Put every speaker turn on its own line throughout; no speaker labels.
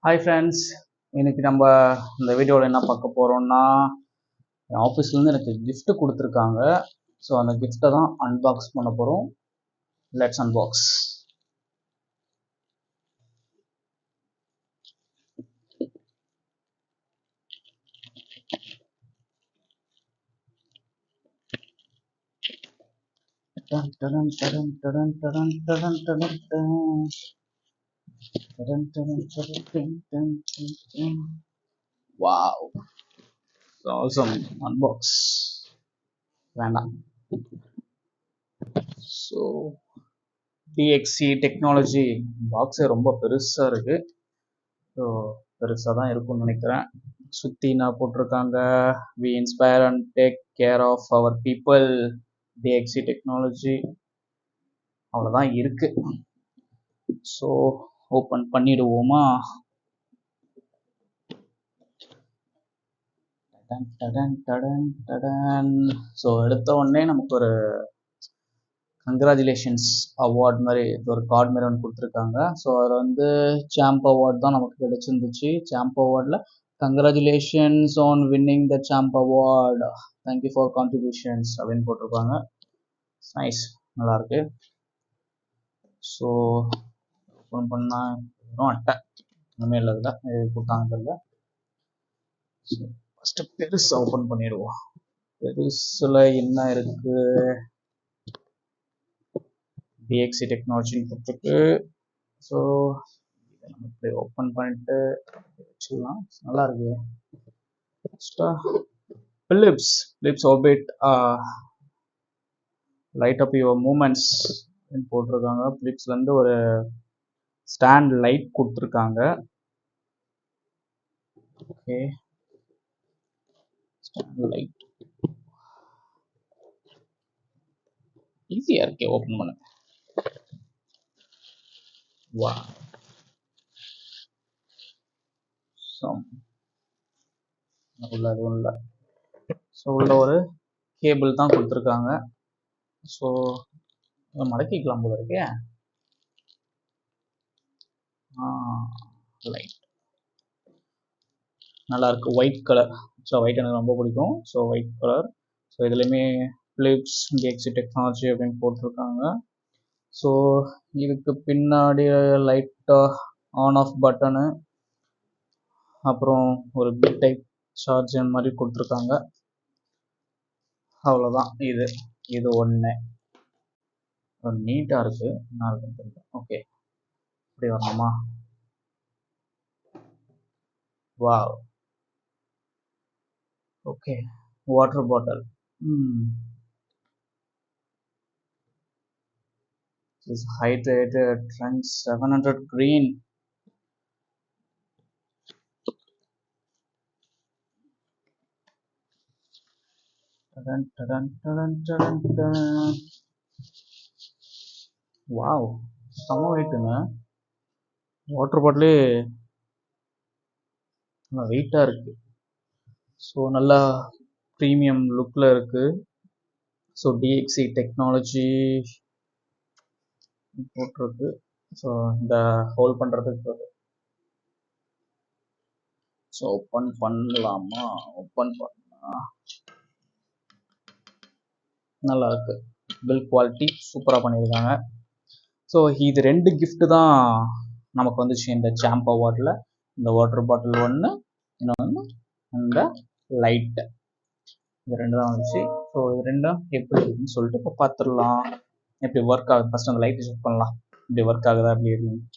Hi friends, இன்னைக்கு நம்ம இந்த வீடியோவில் என்ன பார்க்க போகிறோம்னா, என் ஆஃபீஸ்லேருந்து எனக்கு gift கொடுத்துருக்காங்க. ஸோ அந்த கிஃப்ட்டை தான் அன்பாக்ஸ் பண்ண போகிறோம். Let's unbox. Wow, awesome unbox. வேண்டாம். ஸோ டிஎக்சி டெக்னாலஜி பாக்ஸே ரொம்ப பெருசாக இருக்குது. ஸோ பெருசாக தான் இருக்கும்னு நினைக்கிறேன். சுற்றி நான் போட்டிருக்காங்க, we inspire and take care of our people, DXC technology. அவ்வளோதான் இருக்கு. So open பண்ணிடுவோமா? ஸோ எடுத்த உடனே நமக்கு ஒரு கங்க்ராச்சுலேஷன்ஸ் அவார்ட் மாதிரி ஒரு கார்டு மாதிரி ஒன்று கொடுத்துருக்காங்க. ஸோ அதில் வந்து சாம்ப் அவார்ட் தான் நமக்கு கிடைச்சிருந்துச்சு. சாம்ப் அவார்டில் congratulations on winning the champ award, thank you for contributions அப்படின்னு போட்டிருப்பாங்க. நைஸ், நல்லாயிருக்கு. ஸோ ஓப்பன் பண்ணால் இன்னும் அட்டை ஒன்றுமே இல்லை, இதில் கொடுத்தாங்க இல்லை. ஸோ ஃபஸ்ட்டு பெருசு ஓப்பன் பண்ணிடுவோம். பெருசில் என்ன இருக்குது? டிஎக்சி டெக்னாலஜின்னு கொடுத்துருக்கு. ஸோ இதை நம்ம இப்படி ஓப்பன் பண்ணிட்டு வச்சுக்கலாம். நல்லா இருக்கு. Philips orbit light up your moments போட்டிருக்காங்க. பிலிப்ஸ்லேருந்து ஒரு ஸ்டாண்ட் லைட் கொடுத்துருக்காங்க. ஓகே, ஸ்டாண்ட் லைட் ஈஸியாக இருக்கே ஓப்பன் பண்ண. வா, உள்ள எதுவும் இல்லை. ஸோ உள்ள ஒரு கேபிள் தான் கொடுத்துருக்காங்க. ஸோ மடக்கிக்கலாம் போல இருக்கே. லைட் நல்லா இருக்கு, ஒயிட் கலர். ஸோ ஒயிட் எனக்கு ரொம்ப பிடிக்கும். So white colour. ஸோ இதுலேயுமே பிலிப்ஸ் டிஎக்சி டெக்னாலஜி அப்படின்னு போட்டிருக்காங்க. ஸோ இதுக்கு பின்னாடி லைட்டாக ஆன் ஆஃப் பட்டனு, அப்புறம் ஒரு பிக் டைப் சார்ஜர் மாதிரி கொடுத்துருக்காங்க. அவ்வளோதான். இது ஒன்று நீட்டாக இருக்குது. என்ன இருக்குன்னு தெரியல. ஓகே, இப்படி வரணுமா? Wow, okay. Water bottle. This hydrated Trent 700 green. Wow, செம வெயிட்டுங்க. வாட்டர் பாட்டிலே நல்லா வெயிட்டாக இருக்குது. ஸோ நல்லா ப்ரீமியம் லுக்கில் இருக்குது. ஸோ டிஎக்சி டெக்னாலஜி போட்டிருக்கு. ஸோ இந்த ஹோல்ட் பண்ணுறதுக்கு. ஸோ ஓப்பன் பண்ணலாமா? ஓப்பன் பண்ணலாம். நல்லா இருக்கு. பில் குவாலிட்டி சூப்பராக பண்ணியிருக்காங்க. ஸோ இது 2 gift தான் நமக்கு வந்துச்சு இந்த சாம்ப் அவார்டில். இந்த வாட்டர் பாட்டில் ஒன்று, இன்னொன்று இந்த லைட்டு. இது 2 தான் வந்துச்சு. ஸோ இது 2 எப்படி இருக்குன்னு சொல்லிட்டு இப்போ பார்த்துடலாம். எப்படி ஒர்க் ஆகுது. ஃபர்ஸ்ட் அந்த லைட்டை செக் பண்ணலாம், இப்படி ஒர்க் ஆகுதா அப்படி இருக்குன்னு.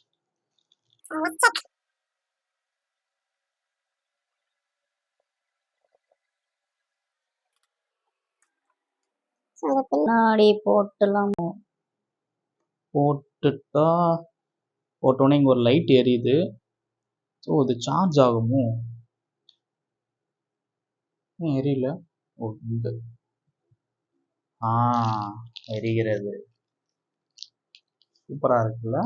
பின்னாடி போட்டுலாம்
போட்டுட்டா போட்டோன்னே இங்கே ஒரு லைட் எரியுது. ஸோ இது சார்ஜ் ஆகுமோ? எரியல. ஓ, இது எரிகிறது. சூப்பராக இருக்குல்ல.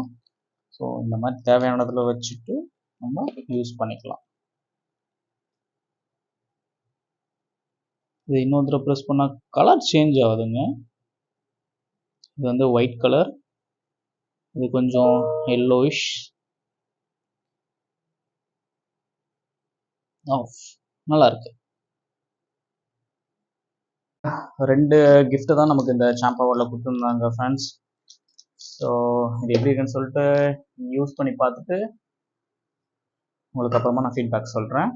ஸோ இந்த மாதிரி தேவையான இடத்துல வச்சுட்டு நம்ம யூஸ் பண்ணிக்கலாம். இது இன்னொரு தடவை ப்ரெஸ் பண்ணால் கலர் சேஞ்ச் ஆகுதுங்க. இது வந்து ஒயிட் கலர், இது கொஞ்சம் எல்லோயிஷ், ஆஃப் நல்லா இருக்கு. 2 gift தான் நமக்கு இந்த சாம்ப் அவார்டில் கொடுத்துருந்தாங்க ஃப்ரெண்ட்ஸ். ஸோ இது எப்படி இருக்குன்னு சொல்லிட்டு யூஸ் பண்ணி பார்த்துட்டு உங்களுக்கு அப்புறமா நான் ஃபீட்பேக் சொல்கிறேன்.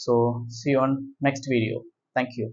So see you on next video. Thank you.